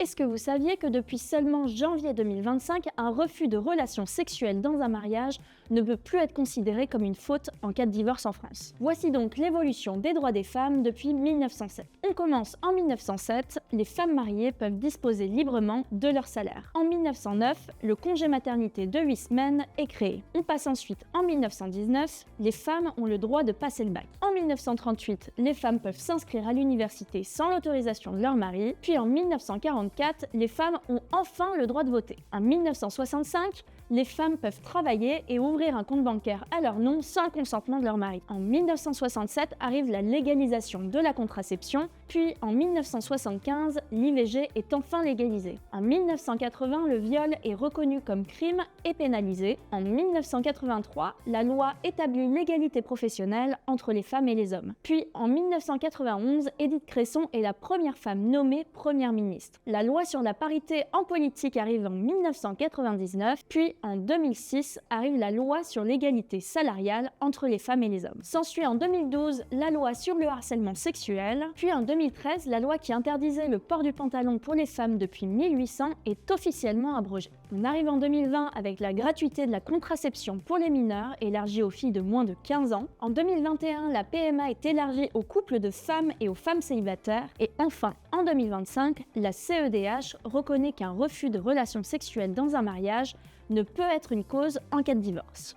Est-ce que vous saviez que depuis seulement janvier 2025, un refus de relation sexuelle dans un mariage ne peut plus être considéré comme une faute en cas de divorce en France? Voici donc l'évolution des droits des femmes depuis 1907. On commence en 1907, les femmes mariées peuvent disposer librement de leur salaire. En 1909, le congé maternité de 8 semaines est créé. On passe ensuite en 1919, les femmes ont le droit de passer le bac. En 1938, les femmes peuvent s'inscrire à l'université sans l'autorisation de leur mari, puis en 1944, les femmes ont enfin le droit de voter. En 1965, les femmes peuvent travailler et ouvrir un compte bancaire à leur nom sans le consentement de leur mari. En 1967 arrive la légalisation de la contraception, puis en 1975, l'IVG est enfin légalisée. En 1980, le viol est reconnu comme crime et pénalisé. En 1983, la loi établit l'égalité professionnelle entre les femmes et les hommes. Puis en 1991, Édith Cresson est la première femme nommée première ministre. La loi sur la parité en politique arrive en 1999, puis en 2006 arrive la loi sur l'égalité salariale entre les femmes et les hommes. S'ensuit en 2012 la loi sur le harcèlement sexuel, puis en 2013 la loi qui interdisait le port du pantalon pour les femmes depuis 1800 est officiellement abrogée. On arrive en 2020 avec la gratuité de la contraception pour les mineurs élargie aux filles de moins de 15 ans. En 2021, la PMA est élargie aux couples de femmes et aux femmes célibataires. Et enfin, en 2025, la CEDH reconnaît qu'un refus de relation sexuelle dans un mariage ne peut être une cause en cas de divorce.